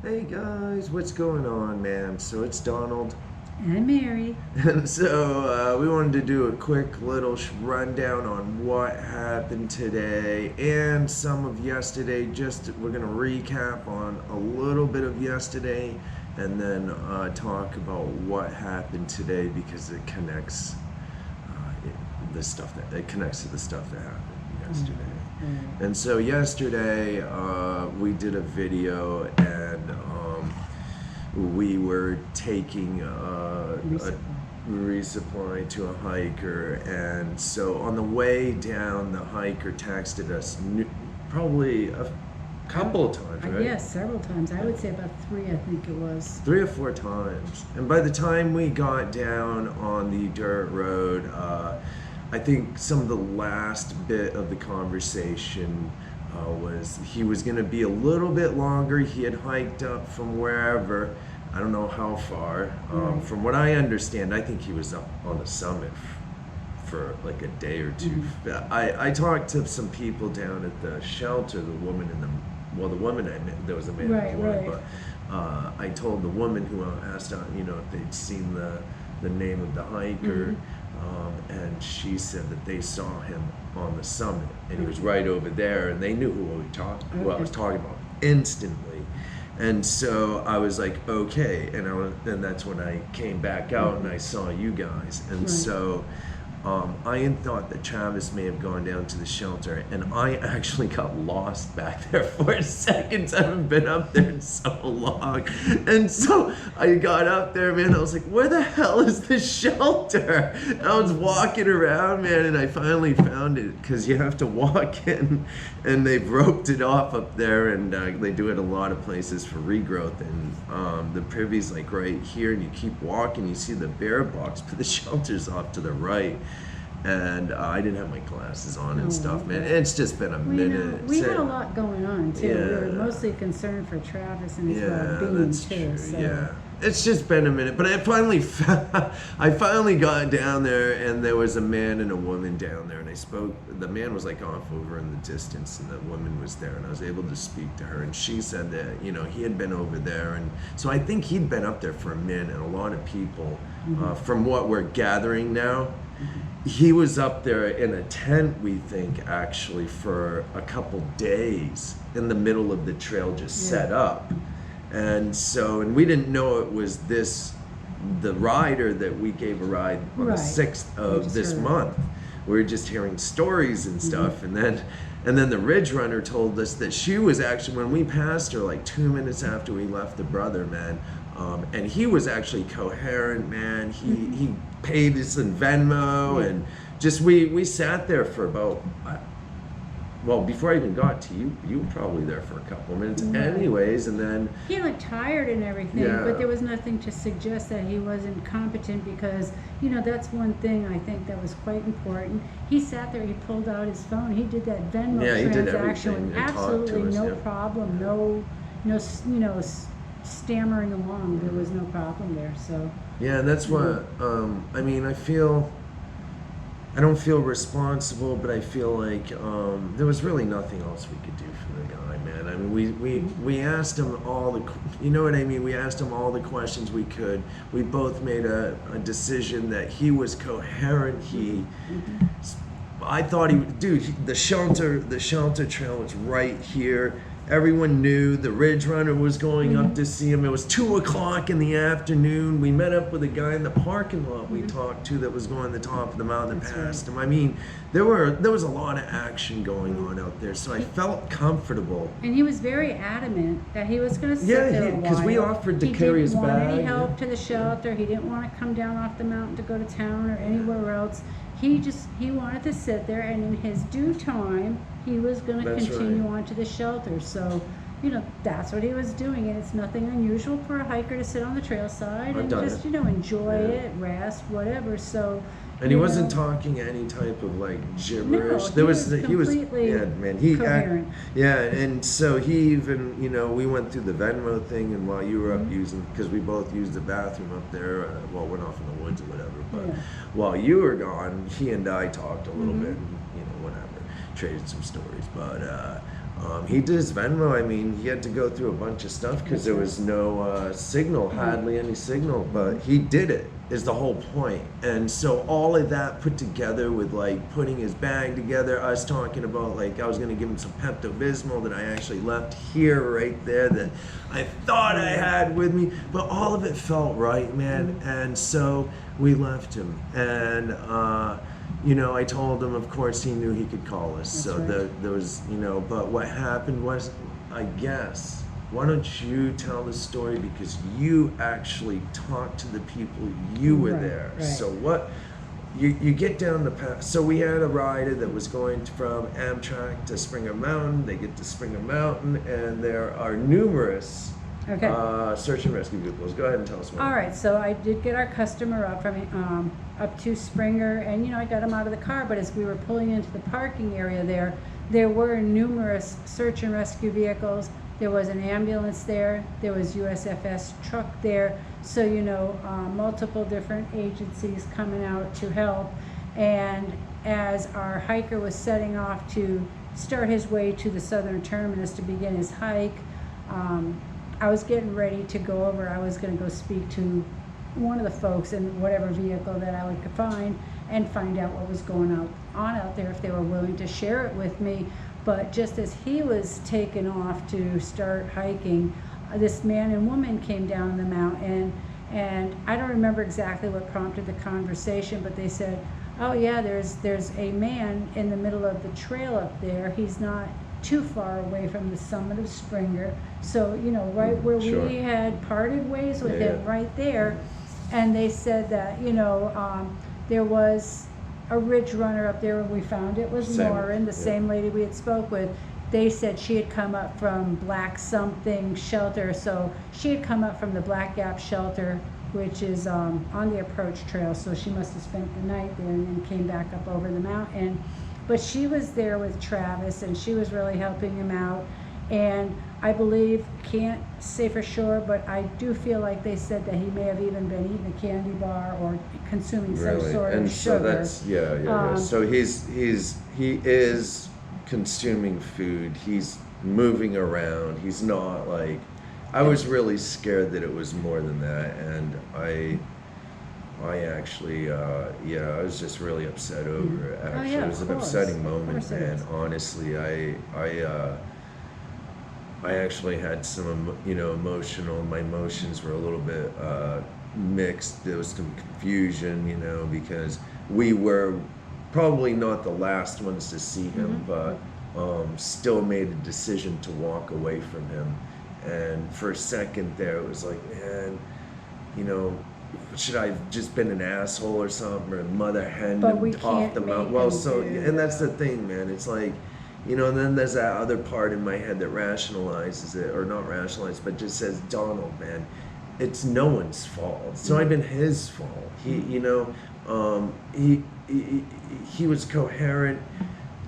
Hey guys, what's going on, man? So it's Donald, And Mary. and so we wanted to do a quick little rundown on what happened today and some of yesterday. Just we're gonna recap on a little bit of yesterday, and then talk about what happened today because it connects the stuff that it connects to the stuff that happened yesterday. And so yesterday we did a video and we were taking a resupply to a hiker, and so on the way down the hiker texted us probably a couple of times, right? Yes, several times. I would say about three, I think it was. 3 or 4 times. And by the time we got down on the dirt road, I think some of the last bit of the conversation was he was going to be a little bit longer. He had hiked up from wherever, I don't know how far. Right. From what I understand, I think he was up on the summit for like a day or two. I talked to some people down at the shelter, the woman the woman I met, there was a man Right, before, right. but I told the woman who asked, if they'd seen the name of the hiker, and she said that they saw him on the summit, and he was right over there, and they knew who I was talking about instantly. And so I was like, okay, and that's when I came back out and I saw you guys, and Right. so I had thought that Travis may have gone down to the shelter, and I actually got lost back there for a second. I haven't been up there in so long. And so I got up there, man. I was like, where the hell is the shelter? And I was walking around, man, and I finally found it because you have to walk in, and they've roped it off up there, and they do it a lot of places for regrowth. And the privy's like right here, and you keep walking, you see the bear box, but the shelter's off to the right. And I didn't have my glasses on and stuff, man. It's just been a minute. We had a lot going on too. We were Yeah. mostly concerned for Travis and his Yeah, well-being that's too. true. So. Yeah, it's just been a minute, but I finally got down there, and there was a man and a woman down there, and I spoke. The man was like off over in the distance, and the woman was there, and I was able to speak to her, and she said that he had been over there, and so I think he'd been up there for a minute. And a lot of people, from what we're gathering now. He was up there in a tent, we think, actually, for a couple days in the middle of the trail, just set up. And so, and we didn't know it was the rider that we gave a ride on the Right. 6th of this heard. month. We were just hearing stories and stuff. And then the Ridge Runner told us that she was actually, when we passed her like 2 minutes after we left the brother, man, and he was actually coherent, man. He paid us in Venmo, and just we sat there for about before I even got to you, you were probably there for a couple of minutes, anyways, and then He looked tired and everything, Yeah. but there was nothing to suggest that he wasn't competent because, that's one thing I think that was quite important. He sat there, he pulled out his phone, he did that Venmo Yeah, he did transaction everything with and talked to absolutely us, no yeah. problem, no, stammering along. There was no problem there, so. yeah, and that's what I mean. I don't feel responsible, but I feel like there was really nothing else we could do for the guy, man. I mean, we asked him all you know what I mean? We asked him all the questions we could. We both made a decision that he was coherent. I thought the shelter trail was right here. Everyone knew the Ridge Runner was going up to see him. It was 2 o'clock in the afternoon. We met up with a guy in the parking lot we talked to that was going to the top of the mountain and passed him. I mean, there was a lot of action going on out there, so I felt comfortable. And he was very adamant that he was going to sit Yeah, there a while. because we offered to carry his He didn't want any bag. help to the shelter. He didn't want to come down off the mountain to go to town or anywhere else. He wanted to sit there, and in his due time, he was going to That's continue right. on to the shelter. So, that's what he was doing, and it's nothing unusual for a hiker to sit on the trail side I've and done just, it. enjoy Yeah. it, rest, whatever. So. And he wasn't talking any type of like gibberish. No, he was completely yeah, man. He coherent. yeah, and so he even we went through the Venmo thing, and while you were up using, because we both used the bathroom up there, went off in the woods or whatever. But while you were gone, he and I talked a little bit, and whatever, traded some stories. But He did his Venmo. I mean, he had to go through a bunch of stuff because there was no signal, hardly any signal, but he did it, is the whole point. And so all of that put together with like putting his bag together, us talking about like I was going to give him some Pepto-Bismol that I actually left here right there that I thought I had with me, but all of it felt right, man. And so we left him. And, you know, I told him, of course, he knew he could call us. That's so right. there was, you know, but what happened was, I guess, why don't you tell the story because you actually talked to the people, you were Right, there. right. So what, you get down the path. So we had a rider that was going from Amtrak to Springer Mountain. They get to Springer Mountain, and there are numerous Okay. search and rescue vehicles. Go ahead and tell us more. All right, so I did get our customer up to Springer, and I got him out of the car. But as we were pulling into the parking area there were numerous search and rescue vehicles. There was an ambulance there. There was USFS truck there. So multiple different agencies coming out to help. And as our hiker was setting off to start his way to the southern terminus to begin his hike, I was getting ready to go over. I was going to go speak to one of the folks in whatever vehicle that I could find and find out what was going on out there, if they were willing to share it with me. But just as he was taking off to start hiking, this man and woman came down the mountain, and I don't remember exactly what prompted the conversation, but they said, oh yeah, there's a man in the middle of the trail up there. He's not too far away from the summit of Springer. So, right where Sure. we had parted ways with Yeah. him, right there. And they said that, there was a ridge runner up there when we found it was Same, Lauren, the yeah. same lady we had spoke with. They said she had come up from Black something shelter. So she had come up from the Black Gap shelter, which is on the approach trail. So she must have spent the night there and then came back up over the mountain. But she was there with Travis, and she was really helping him out. And I believe, can't say for sure, but I do feel like they said that he may have even been eating a candy bar or consuming some Really? sort And of so sugar. that's yeah. So he is consuming food. He's moving around. He's not like, I was really scared that it was more than that, and I actually I was just really upset over it. Oh, Actually, yeah, it was of an course. upsetting Of moment, course it and is. honestly, I actually had some, emotional. My emotions were a little bit mixed. There was some confusion, because we were probably not the last ones to see him, but still made a decision to walk away from him. And for a second there, it was like, man, should I have just been an asshole or something, or mother hen But we him off can't the mountain? make Well, him so, do and that's the that. thing, man. It's like, and then there's that other part in my head that rationalizes it, or not rationalizes, but just says, Donald, man, it's no one's fault. It's not even his fault. He was coherent.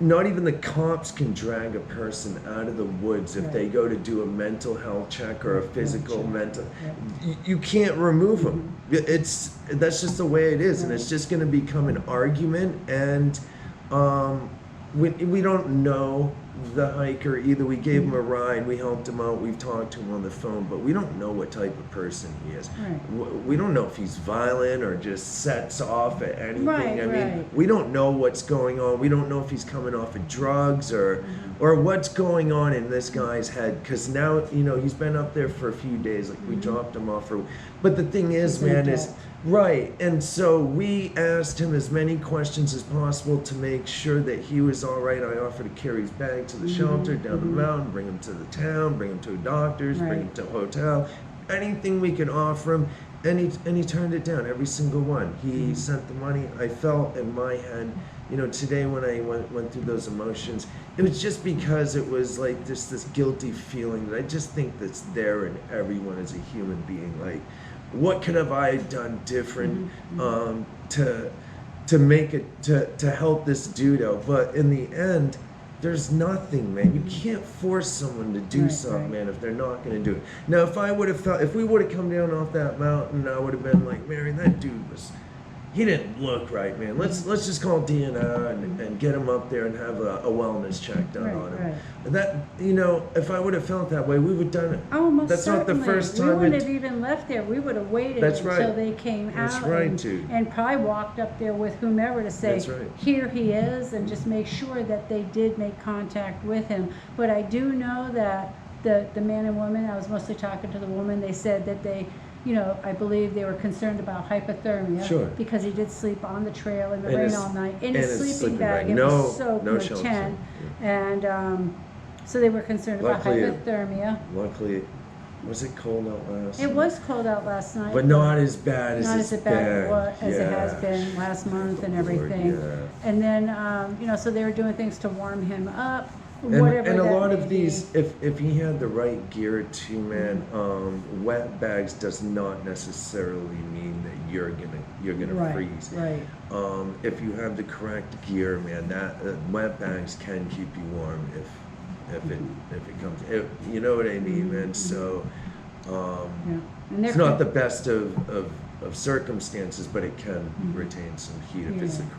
Not even the cops can drag a person out of the woods if they Right. go to do a mental health check or a physical check. mental. Yep. You can't remove them. That's just the way it is, and it's just going to become an argument. And we don't know the hiker either. We gave him a ride, we helped him out, we've talked to him on the phone, but we don't know what type of person he is. Right. We don't know if he's violent or just sets off at anything. Right, I mean, right. we don't know what's going on. We don't know if he's coming off of drugs or what's going on in this guy's head, because now he's been up there for a few days. Like we dropped him off but the thing is, He's an man, is adult. right. And so we asked him as many questions as possible to make sure that he was all right. I offered to carry his bag to the shelter, down the mountain, bring him to the town, bring him to a doctor's, bring him Right. to a hotel, anything we could offer him. And he turned it down, every single one. He sent the money. I felt in my head, today when I went through those emotions, it was just because it was like just this guilty feeling that I just think that's there in everyone as a human being. Like, what could have I done different to make it to help this dude out? But in the end, there's nothing, man. You can't force someone to do Right, something, right. man, if they're not going to do it. Now, if we would have come down off that mountain, I would have been like, Mary, that dude was he didn't look right, man. Let's just call DNA and get him up there and have a wellness check done Right, on him. right. And that, if I would have felt that way, we would have done it. Oh, most That's not the certainly. first We time wouldn't it- have even left there. We would have waited That's until right. they came That's out right, and, dude. and probably walked up there with whomever to say, That's right. here he is, and just make sure that they did make contact with him. But I do know that the man and woman, I was mostly talking to the woman, they said that they, I believe they were concerned about hypothermia. Sure. Because he did sleep on the trail in the And rain his- all night, in and his his sleeping sleeping bag. bag. It No- was soaked no with shelter, tent. And so they were concerned about Luckily- hypothermia. Luckily, was it cold out last It night? was cold out last night. But not as bad as Not it's as bad been. as it has Yeah. been last month and Lord, everything. yeah. And then, so they were doing things to warm him up, And, whatever and a that lot may of these, be. if he had the right gear too, man, wet bags does not necessarily mean that you're gonna Right, freeze. right. If you have the correct gear, man, that wet bags can keep you warm if it comes. You know what I mean, man? So Yeah. And it's they're not the best of circumstances, but it can retain some heat if it's the Yeah.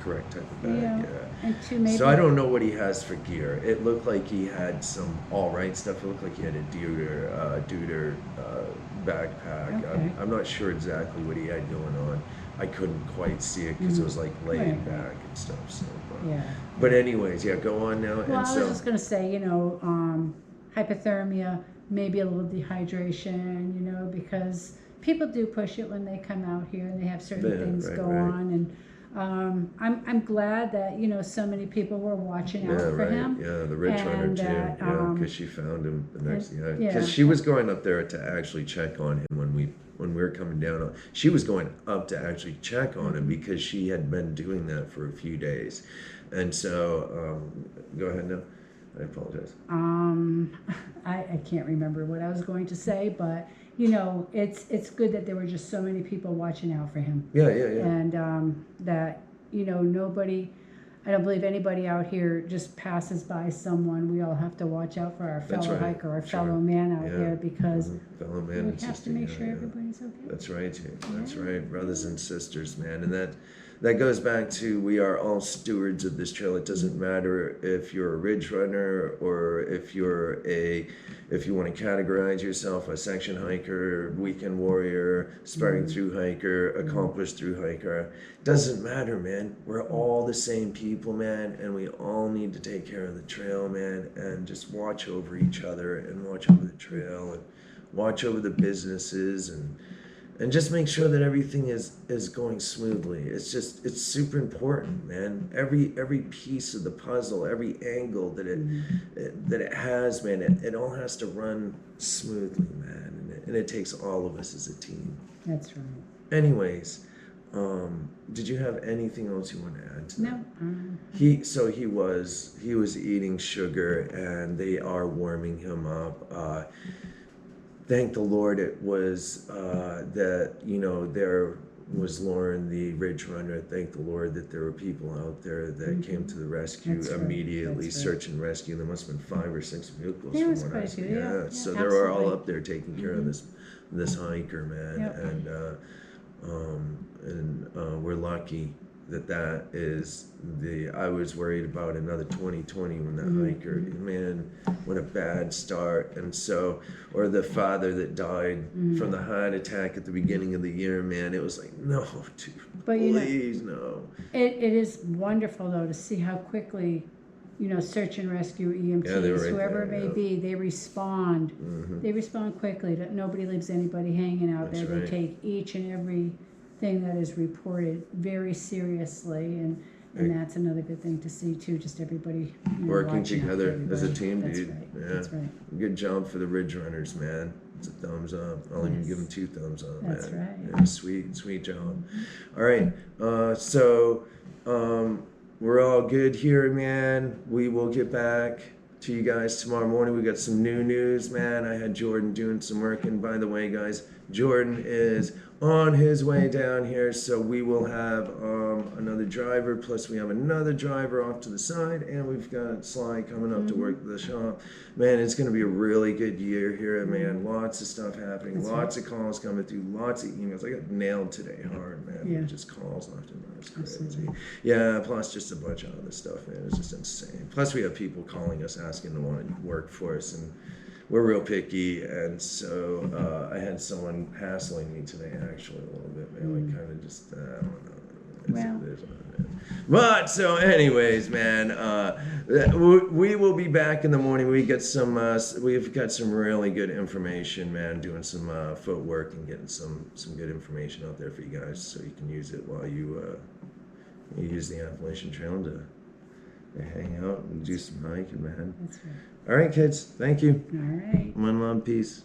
correct type of bag. Yeah. Yeah. And two, maybe. So I don't know what he has for gear. It looked like he had some all right stuff. It looked like he had a Deuter backpack. Okay. I'm not sure exactly what he had going on. I couldn't quite see it because it was like laying Right. back and stuff. So, Yeah. but anyways, yeah, go on now. Well, and I was so just gonna say, hypothermia, maybe a little dehydration, because people do push it when they come out here and they have certain Yeah, things right, go right. on. And I'm glad that so many people were watching out yeah, for right. him. Yeah, the Ridge Runner And too. that, Yeah, because she found him the next. Yeah, yeah. because she was going up there to actually check on him when we were coming down. She was going up to actually check on him because she had been doing that for a few days, and so go ahead now. I apologize. I can't remember what I was going to say, but it's good that there were just so many people watching out for him. Yeah. And that nobody, I don't believe anybody out here just passes by someone. We all have to watch out for our That's fellow right. hiker, our Sure. fellow man out Yeah. here, because Fellow man we and have to sister, make yeah, sure yeah. everybody's okay. That's right, Jake. That's Yeah. right, brothers and sisters, man. And that goes back to we are all stewards of this trail. It doesn't matter if you're a ridge runner or if you want to categorize yourself a section hiker, weekend warrior, sparring through hiker, accomplished through hiker. Doesn't matter, man. We're all the same people, man, and we all need to take care of the trail, man, and just watch over each other and watch over the trail and watch over the businesses and just make sure that everything is going smoothly. It's super important, man. Every piece of the puzzle, every angle that it has, man, it all has to run smoothly, man. And it takes all of us as a team. That's right. Anyways, did you have anything else you want to add to that? No. He was eating sugar, and they are warming him up. Thank the Lord it was that there was Lauren, the Ridge Runner. Thank the Lord that there were people out there that came to the rescue That's right. immediately, That's right. search and rescue. There must have been 5 or 6 vehicles. There from was what quite I a see. few, yeah. So Yeah, they were all absolutely. up there taking care of this hiker, man, Yep. and we're lucky that is I was worried about another 2020 when that hiker, man, what a bad start. And so, or the father that died from the heart attack at the beginning of the year, man, it was like, no, dude, But please, no. It is wonderful though to see how quickly, search and rescue EMTs, Yeah, they were right whoever there, it may yeah. be, they respond. Mhm. They respond quickly. That nobody leaves anybody hanging out That's there. They right. take each and every thing that is reported very seriously, and that's another good thing to see too. Just everybody Working watching out for together as a everybody. team, That's dude. Right. Yeah. That's right. Good job for the Ridge Runners, man. It's a thumbs up. I'll even Yes. give them 2 thumbs up, That's man. right. Yeah, sweet job. All right. So we're all good here, man. We will get back to you guys tomorrow morning. We got some new news, man. I had Jordan doing some work, and by the way, guys, Jordan is on his way down here. So we will have another driver, plus we have another driver off to the side, and we've got Sly coming up to work at the shop. Man, it's going to be a really good year here, man. Lots of stuff happening, That's lots of calls coming through, lots of emails. I got nailed today hard, man. Yeah. Just calls left and right. It's crazy. Absolutely. Yeah, plus just a bunch of other stuff, man. It's just insane. Plus we have people calling us asking to want to work for us, and we're real picky, and so I had someone hassling me today actually a little bit, man. Like kind of just I don't know. Well. It is what it is. But so, anyways, man, we will be back in the morning. We've got some really good information, man. Doing some footwork and getting some good information out there for you guys, so you can use it while you use the Appalachian Trail to hang out and do some hiking, man. That's right. All right, kids. Thank you. All right. One love, peace.